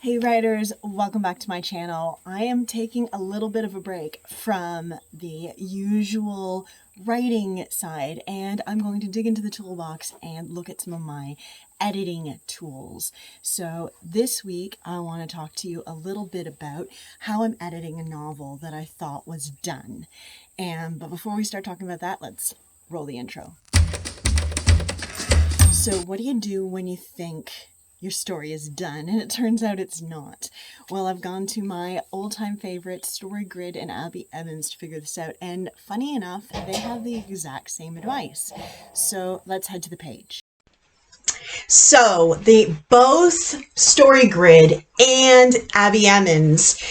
Hey writers, welcome back to my channel. I am taking a little bit of a break from the usual writing side, and I'm going to dig into the toolbox and look at some of my editing tools. So this week I want to talk to you a little bit about how I'm editing a novel that I thought was done. But before we start talking about that, let's roll the intro. So what do you do when you think your story is done and it turns out it's not? Well, I've gone to my old-time favorite StoryGrid and Abby Emmons to figure this out, and funny enough, they have the exact same advice. So let's head to the page. So both StoryGrid and Abby Emmons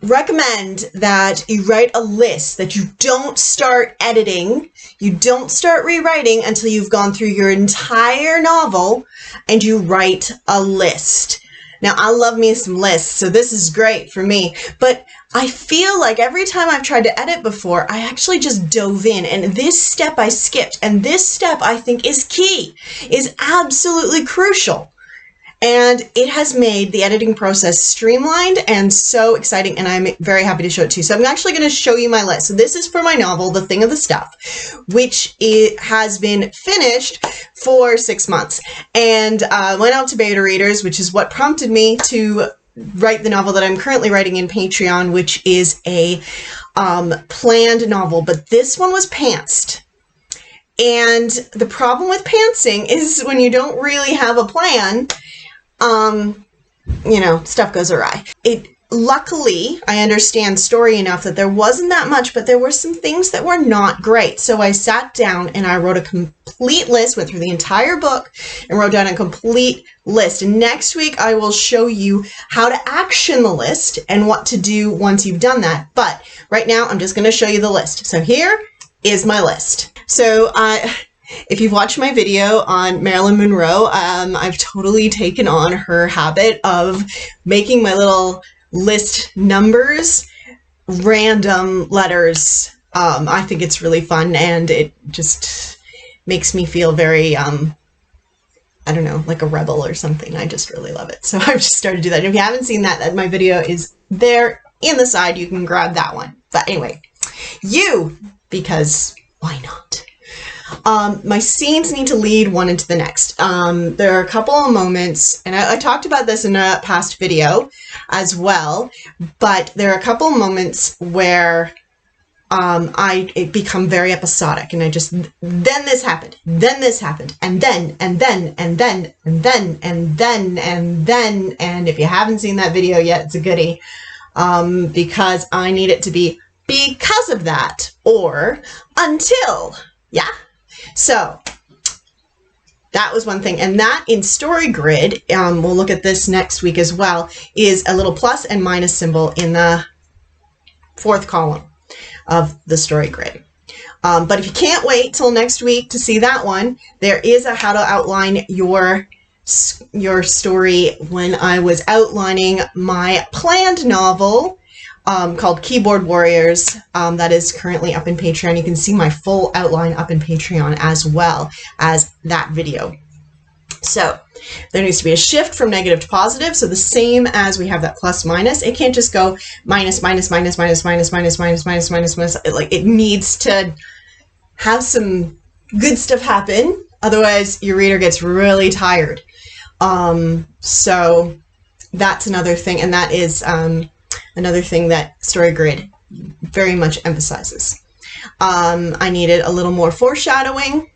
recommend that you write a list, that you don't start editing, you don't start rewriting until you've gone through your entire novel and you write a list. Now, I love me some lists, so this is great for me, but I feel like every time I've tried to edit before, I actually just dove in, and this step I skipped, and this step I think is key, is absolutely crucial. And it has made the editing process streamlined and so exciting, and I'm very happy to show it to you. So I'm actually going to show you my list. So this is for my novel, The Thing of the Stuff, which it has been finished for 6 months. And went out to beta readers, which is what prompted me to write the novel that I'm currently writing in Patreon, which is a planned novel. But this one was pantsed. And the problem with pantsing is when you don't really have a plan, stuff goes awry. Luckily, I understand story enough that there wasn't that much, but there were some things that were not great. So I sat down and I wrote a complete list, went through the entire book and wrote down a complete list. And next week I will show you how to action the list and what to do once you've done that. But right now I'm just going to show you the list. So here is my list. So if you've watched my video on Marilyn Monroe, I've totally taken on her habit of making my little list numbers random letters. I think it's really fun, and it just makes me feel very, I don't know, like a rebel or something. I just really love it. So I've just started to do that. And if you haven't seen that, my video is there in the side. You can grab that one. But anyway, because why not? My scenes need to lead one into the next. There are a couple of moments, and I talked about this in a past video as well, but there are a couple of moments where it become very episodic, and then this happened, then this happened, and then, and then, and then, and then, and then, and then, and if you haven't seen that video yet, it's a goodie, because I need it to be because of that, or until, yeah. So that was one thing, and that in StoryGrid, we'll look at this next week as well, is a little plus and minus symbol in the 4th column of the StoryGrid. But if you can't wait till next week to see that one, there is a how to outline your story when I was outlining my planned novel called Keyboard Warriors, that is currently up in Patreon. You can see my full outline up in Patreon as well as that video. So there needs to be a shift from negative to positive. So the same as we have that plus minus, it can't just go minus, minus, minus, minus, minus, minus, minus, minus, minus, minus. It needs to have some good stuff happen. Otherwise your reader gets really tired. So that's another thing. And that is, another thing that StoryGrid very much emphasizes. I needed a little more foreshadowing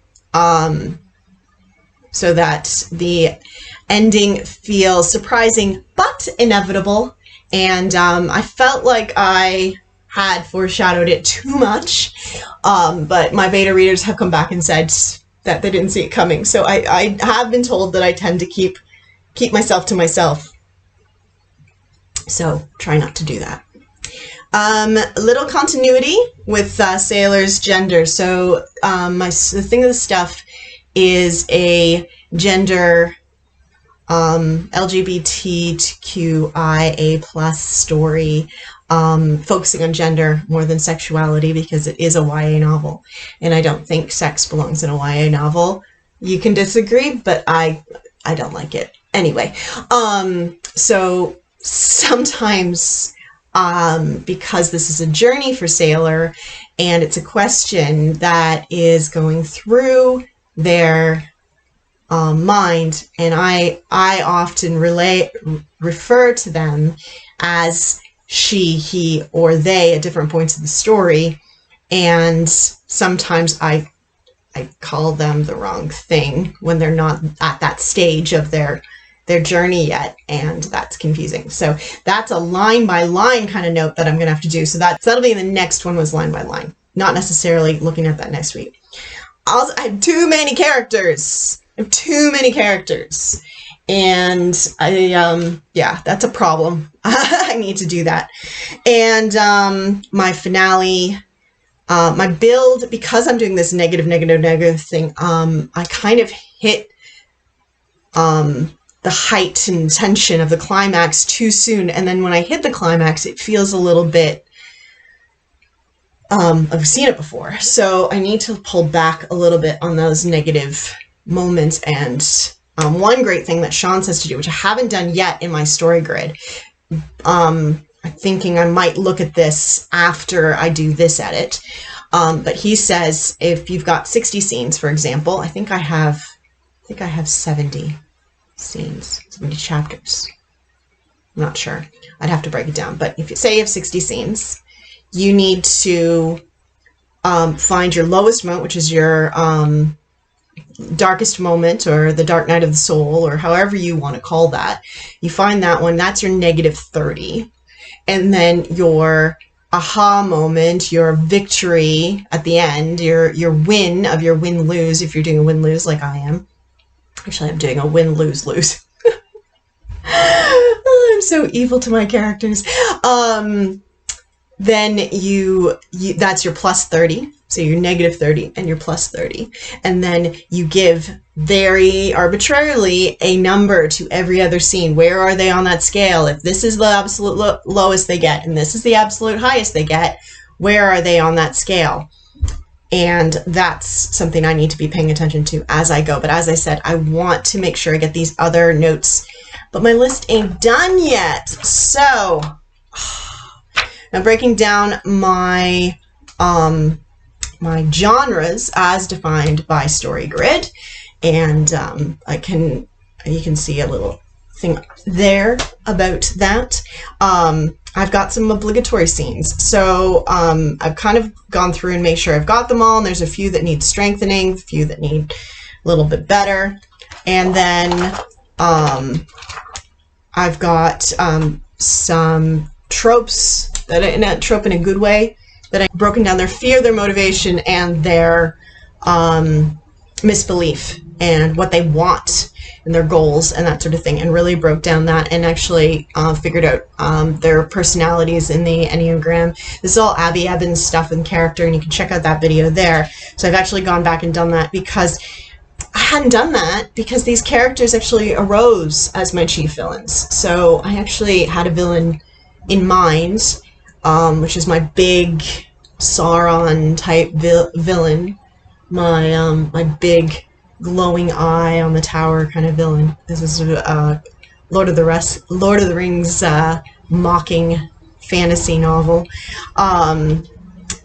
so that the ending feels surprising but inevitable. And I felt like I had foreshadowed it too much, but my beta readers have come back and said that they didn't see it coming. So I have been told that I tend to keep myself to myself. So try not to do that. Little continuity with Sailor's gender. So the Thing of the Stuff is a gender LGBTQIA+ story, focusing on gender more than sexuality, because it is a YA novel, and I don't think sex belongs in a YA novel. You can disagree, but I don't like it. Anyway, so sometimes, because this is a journey for Sailor and it's a question that is going through their mind, and I often refer to them as she, he, or they at different points of the story, and sometimes I call them the wrong thing when they're not at that stage of their journey yet, and that's confusing. So that's a line by line kind of note that I'm gonna have to do. So that'll be the next one, was line by line, not necessarily looking at that next week. Also, I have too many characters. And yeah, that's a problem. I need to do that. And my finale, my build, because I'm doing this negative thing, I kind of hit the height and tension of the climax too soon. And then when I hit the climax, it feels a little bit, I've seen it before. So I need to pull back a little bit on those negative moments. And one great thing that Sean says to do, which I haven't done yet in my story grid, I'm thinking I might look at this after I do this edit. But he says, if you've got 60 scenes, for example, I think I have 70 scenes, 70 chapters. I'm not sure. I'd have to break it down. But if you say you have 60 scenes, you need to find your lowest moment, which is your darkest moment, or the dark night of the soul, or however you want to call that. You find that one, that's your negative 30. And then your aha moment, your victory at the end, your win of your win-lose, if you're doing a win-lose like I am. Actually, I'm doing a win-lose-lose. Oh, I'm so evil to my characters. Then you that's your plus 30. So you're negative 30 and you're plus 30. And then you give very arbitrarily a number to every other scene. Where are they on that scale? If this is the absolute lowest they get and this is the absolute highest they get, where are they on that scale? And that's something I need to be paying attention to as I go. But as I said, I want to make sure I get these other notes. But my list ain't done yet. So now breaking down my my genres as defined by Story Grid, and you can see a little thing there about that. I've got some obligatory scenes, so I've kind of gone through and made sure I've got them all, and there's a few that need strengthening, a few that need a little bit better, and then I've got some tropes that in a trope in a good way, that I've broken down their fear, their motivation, and their misbelief, and what they want, and their goals, and that sort of thing, and really broke down that, and actually figured out their personalities in the Enneagram. This is all Abby Evans stuff and character, and you can check out that video there. So I've actually gone back and done that, because I hadn't done that, because these characters actually arose as my chief villains. So I actually had a villain in mind, which is my big Sauron type villain, my big glowing eye on the tower kind of villain. This is Lord of the Rings mocking fantasy novel. But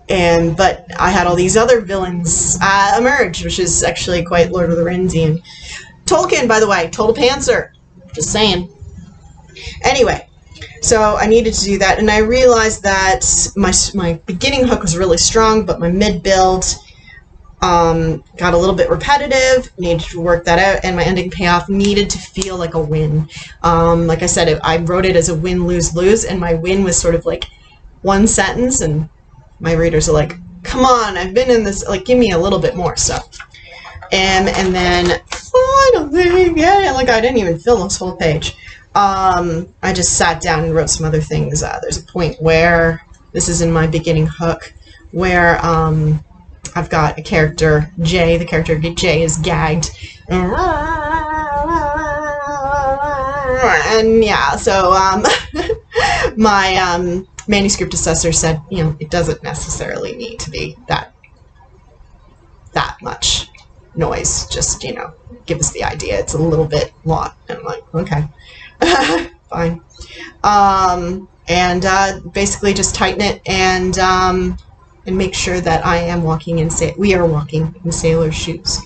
I had all these other villains emerge, which is actually quite Lord of the Ringsian. Tolkien, by the way, total pantser. Just saying. Anyway. So I needed to do that, and I realized that my beginning hook was really strong, but my mid build got a little bit repetitive, needed to work that out, and my ending payoff needed to feel like a win. Like I said, I wrote it as a win, lose, lose, and my win was sort of like one sentence, and my readers are like, come on, I've been in this, like, give me a little bit more stuff. And then finally, yeah, like I didn't even fill this whole page. I just sat down and wrote some other things. There's a point where, this is in my beginning hook, where I've got a character, Jay, the character Jay is gagged. And yeah, so my manuscript assessor said, it doesn't necessarily need to be that much noise. Just, you know, give us the idea. It's a little bit long. And I'm like, okay, fine. Basically just tighten it and make sure that I am we are walking in sailor shoes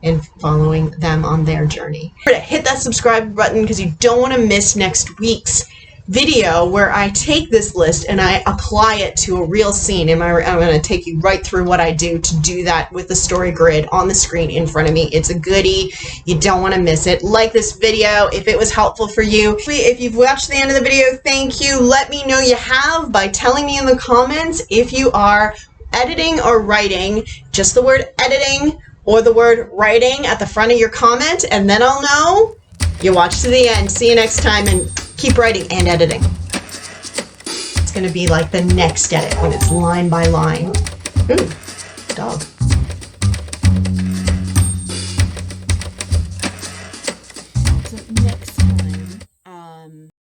and following them on their journey. Hit that subscribe button because you don't want to miss next week's video where I take this list and I apply it to a real scene. I'm going to take you right through what I do to do that with the story grid on the screen in front of me. It's a goodie. You don't want to miss it. Like this video if it was helpful for you. If you've watched the end of the video, thank you. Let me know you have by telling me in the comments if you are editing or writing, just the word editing or the word writing at the front of your comment, and then I'll know you watched to the end. See you next time, and keep writing and editing. It's going to be like the next edit when it's line by line. Ooh, dog.